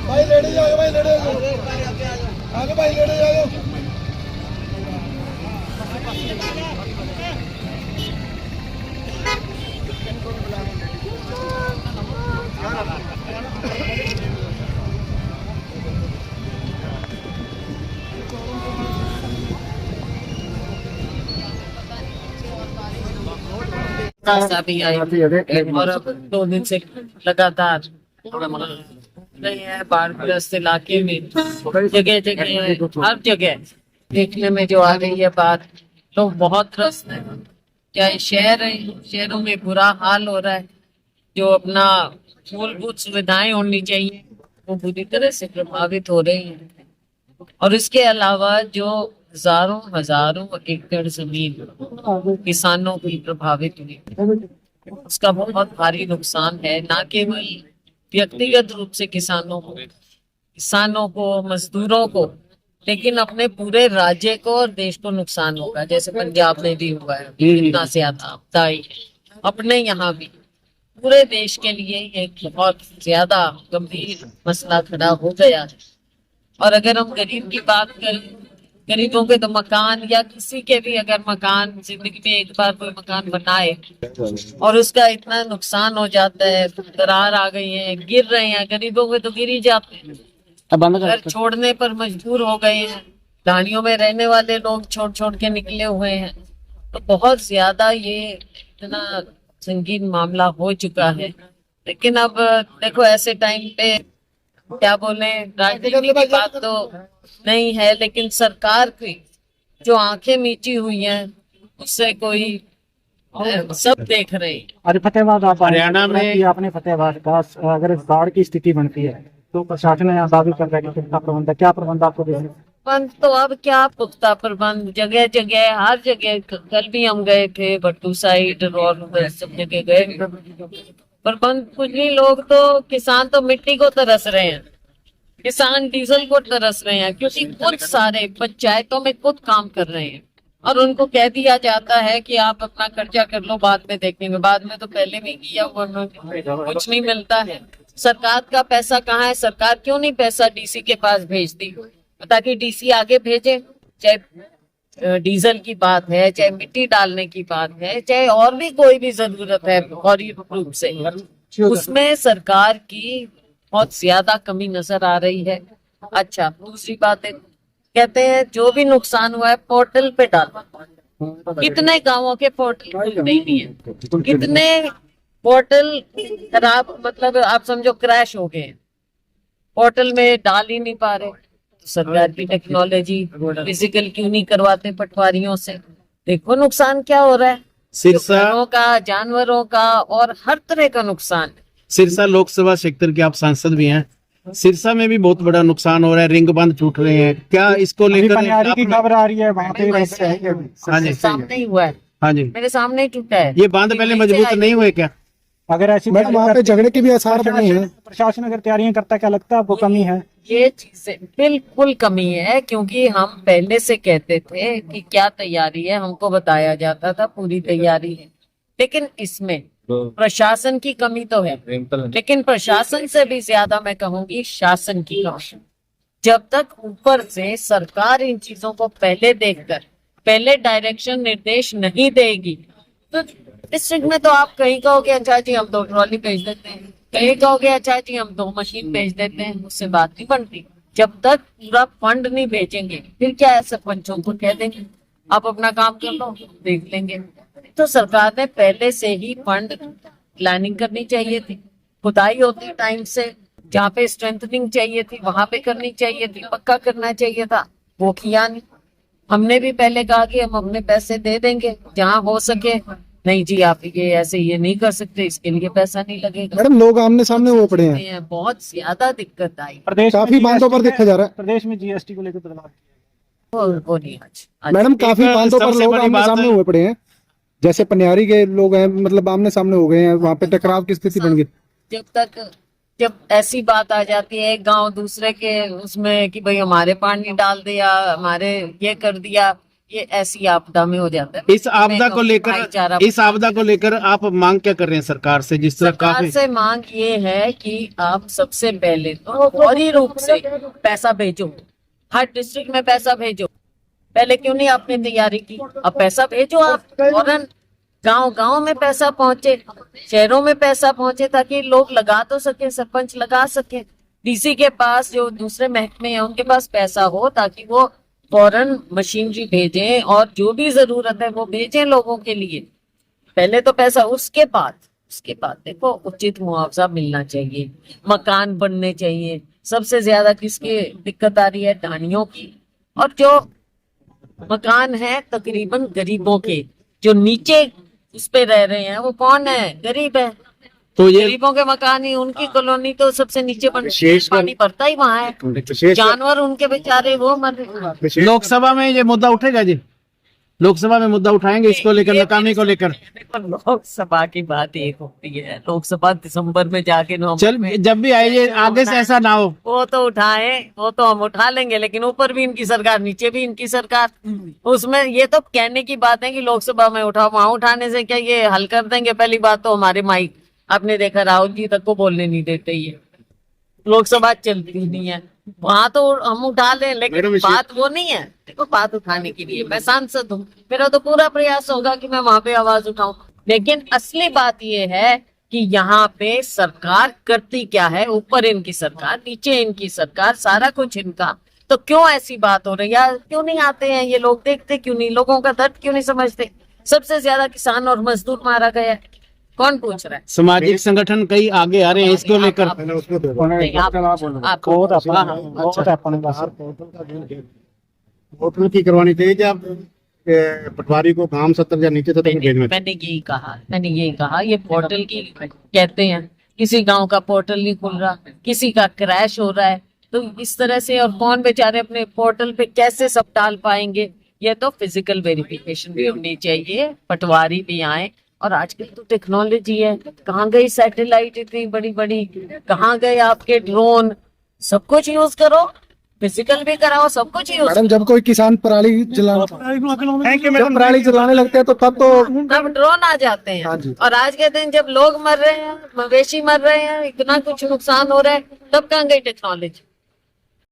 भाई लेडीज आ गए, भाई लेडीज आगे, भाई लेडीज आ गए। अभी आई और अब 2 दिन से लगातार रहे हैं बाढ़ग्रस्त इलाके में, जगह जगह हर जगह देखने में जो आ रही है बात, लोग बहुत त्रस्त है। चाहे शहर है, शहरों में बुरा हाल हो रहा है। जो अपना मूलभूत सुविधाएं होनी चाहिए वो बुरी तरह से प्रभावित हो रही हैं। और इसके अलावा जो हजारों एकड़ जमीन किसानों की प्रभावित हुई, उसका बहुत भारी नुकसान है। ना केवल व्यक्तिगत रूप से किसानों को मजदूरों को, लेकिन अपने पूरे राज्य को और देश को नुकसान होगा। जैसे पंजाब में भी हुआ है इतना ज्यादा आपदा आई, अपने यहाँ भी पूरे देश के लिए एक बहुत ज्यादा गंभीर मसला खड़ा हो गया है। और अगर हम गरीब की बात करें, गरीबों के तो मकान या किसी के भी अगर मकान जिंदगी में एक बार कोई मकान बनाए और उसका इतना नुकसान हो जाता है, दरार आ गई है, गिर रहे हैं, गरीबों के तो गिर ही जाते हैं, घर छोड़ने पर मजबूर हो गए हैं। ढाणियों में रहने वाले लोग छोड़ छोड़ के निकले हुए हैं। तो बहुत ज्यादा ये इतना संगीन मामला हो चुका है। लेकिन अब देखो ऐसे टाइम पे क्या बोले, राजनीति की बात तो नहीं है, लेकिन सरकार की जो आंखें मीची हुई हैं उससे कोई सब देख रहे हैं। अरे फतेहाबाद आप हरियाणा में आपने फतेहाबाद का अगर बाढ़ की स्थिति बनती है तो प्रशासन यहाँ दावी कर रहा है कि कितना प्रबंध है, क्या प्रबंध आपको देखने? प्रबंध तो अब क्या पुख्ता प्रबंध, जगह जगह हर जगह। कल भी हम गए थे भट्टू साइड और सब जगह गए, प्रबंध कुछ नहीं। लोग तो किसान तो मिट्टी को तरस रहे हैं, किसान डीजल को तरस रहे हैं, क्योंकि खुद सारे पंचायतों में खुद काम कर रहे हैं और उनको कह दिया जाता है कि आप अपना कर्जा कर लो, बाद में देखेंगे। बाद में तो पहले भी किया हुआ, कुछ नहीं मिलता है। सरकार का पैसा कहाँ है? सरकार क्यों नहीं पैसा डीसी के पास भेजती ताकि डीसी आगे भेजे? चाहे डीजल की बात है, चाहे मिट्टी डालने की बात है, चाहे और भी कोई भी जरूरत है फौरी रूप से, उसमें सरकार की बहुत ज्यादा कमी नजर आ रही है। अच्छा, दूसरी बात है, कहते हैं जो भी नुकसान हुआ है पोर्टल पे डालो। कितने गांवों के पोर्टल नहीं है, कितने पोर्टल खराब, मतलब आप समझो क्रैश हो गए, पोर्टल में डाल ही नहीं पा रहे। तो सरकार की टेक्नोलॉजी फिजिकल क्यों नहीं करवाते पटवारियों से? देखो नुकसान क्या हो रहा है, सिरसा का, जानवरों का और हर तरह का नुकसान। सिरसा लोकसभा क्षेत्र के आप सांसद भी हैं, सिरसा में भी बहुत बड़ा नुकसान हो रहा है, रिंग बांध टूट रहे हैं, क्या इसको लेकर की खबर आ रही है? वहाँ पे हाँ जी, सामने ही हुआ है, हाँ जी, मेरे सामने ही टूटा है। ये बांध पहले मजबूत नहीं हुए क्या? अगर ऐसी वहाँ पे झगड़े के भी आसार बने हैं। प्रशासन अगर तैयारियां करता है, क्या लगता है आपको कमी है? ये चीजें बिल्कुल कमी है, क्योंकि हम पहले से कहते थे कि क्या तैयारी है, हमको बताया जाता था पूरी तैयारी है। लेकिन इसमें प्रशासन की कमी तो है, लेकिन प्रशासन से भी ज्यादा मैं कहूंगी शासन की कमी। जब तक ऊपर से सरकार इन चीजों को पहले देखकर पहले डायरेक्शन निर्देश नहीं देगी, तो डिस्ट्रिक्ट में तो आप कहीं कहोगे अच्छा जी हम 2 ट्रॉली भेज देते हैं, कहीं कहोगे अच्छा जी हम 2 मशीन भेज देते हैं, उससे बात नहीं बनती। जब तक पूरा फंड नहीं भेजेंगे फिर क्या है, सरपंचों को कह देंगे आप अपना काम कर लो, देख लेंगे। तो सरकार ने पहले से ही फंड प्लानिंग करनी चाहिए थी, खुदाई होती टाइम से, जहाँ पे स्ट्रेंथनिंग चाहिए थी वहां पे करनी चाहिए थी, पक्का करना चाहिए था, वो किया नहीं। हमने भी पहले कहा कि हम अपने पैसे दे देंगे जहाँ हो सके, नहीं जी आप ये ऐसे ये नहीं कर सकते, इसके लिए पैसा नहीं लगेगा। मैडम लोग आमने सामने हो पड़े हैं, बहुत ज्यादा दिक्कत आई। प्रदेश काफी बांधों पर देखा जा रहा है, प्रदेश में जीएसटी को लेकर बदलाव। वो नहीं आज मैडम काफी बांधों पर लोग आमने बात सामने हुए पड़े हैं, जैसे पनियारी के लोग हैं, मतलब आमने सामने हो गए हैं, वहाँ पे टकराव की स्थिति बन गई। जब ऐसी बात आ जाती है गांव दूसरे के उसमें कि भाई हमारे पानी डाल दिया, हमारे ये कर दिया, ये ऐसी आपदा में हो जाता है। इस आपदा को भाईचारा लेकर इस आपदा को लेकर आप मांग क्या कर रहे हैं सरकार से, जिस तरह सरकार काफी से मांग ये है कि आप सबसे पहले तो फौरी रूप से पैसा भेजो, हर डिस्ट्रिक्ट में पैसा भेजो। पहले क्यों नहीं आपने तैयारी की? अब पैसा भेजो आप फौरन, गांव गांव में पैसा पहुंचे, शहरों में पैसा पहुंचे, ताकि लोग लगा तो सके, सरपंच लगा सके, डीसी के पास जो दूसरे महकमे हैं उनके पास पैसा हो, ताकि वो फौरन मशीनरी भेजें और जो भी जरूरत है वो भेजें लोगों के लिए। पहले तो पैसा, उसके बाद देखो उचित मुआवजा मिलना चाहिए, मकान बनने चाहिए। सबसे ज्यादा किसकी दिक्कत आ रही है? ढाणियों की। और जो मकान है तकरीबन गरीबों के, जो नीचे उस पे रह रहे हैं वो कौन है? गरीब है। तो ये गरीबों के मकान ही, उनकी कॉलोनी तो सबसे नीचे बन, विशेष पानी भरता ही वहां है, जानवर उनके बेचारे वो मर रहे हैं। लोकसभा में ये मुद्दा उठेगा जी? लोकसभा में मुद्दा उठाएंगे इसको लेकर, नकामी को लेकर? लोकसभा की बात एक होती है, लोकसभा दिसंबर में जाके नवंबर चल में जब भी आइए आगे से ऐसा ना हो। वो तो उठाए, वो तो हम उठा लेंगे, लेकिन ऊपर भी इनकी सरकार, नीचे भी इनकी सरकार। उसमें ये तो कहने की बात है कि लोकसभा में उठाओ, वहां उठाने से क्या ये हल कर देंगे? पहली बात तो हमारे माइक, आपने देखा राहुल जी तक को बोलने नहीं देते, ये लोकसभा चलती नहीं है। वहां तो हम उठा लें, लेकिन बात वो नहीं है। देखो बात उठाने के लिए मैं सांसद हूँ, मेरा तो पूरा प्रयास होगा कि मैं वहां पे आवाज उठाऊं, लेकिन असली बात ये है कि यहाँ पे सरकार करती क्या है? ऊपर इनकी सरकार, नीचे इनकी सरकार, सारा कुछ इनका। तो क्यों ऐसी बात हो रही है? क्यों नहीं आते हैं ये लोग? देखते क्यों नहीं? लोगों का दर्द क्यों नहीं समझते? सबसे ज्यादा किसान और मजदूर मारा गया है, कौन पूछ रहा है? सामाजिक संगठन कई आगे आ रहे हैं इसको लेकर। नहीं, आप बहुत अपने पास होटल की करवानी चाहिए कि आप पटवारी को काम 70 या नीचे 70 भेजना चाहिए? मैंने यही कहा ये पोर्टल की कहते हैं, किसी गांव का पोर्टल नहीं खुल रहा, किसी का क्रैश हो रहा है, तो इस तरह से और कौन बेचारे अपने पोर्टल पे कैसे सब डाल पाएंगे? ये तो फिजिकल वेरिफिकेशन भी होनी चाहिए, पटवारी भी आए। और आजकल तो टेक्नोलॉजी है, कहाँ गई सैटेलाइट इतनी बड़ी बड़ी, कहाँ गए आपके ड्रोन? सब कुछ यूज करो, फिजिकल भी कराओ, सब कुछ यूज। मैडम जब कोई किसान पराली जलाने लगते हैं तो तब ड्रोन आ जाते हैं। हाँ जी। और आज के दिन जब लोग मर रहे हैं, मवेशी मर रहे हैं, इतना कुछ नुकसान हो रहा है, तब कहाँ गई टेक्नोलॉजी?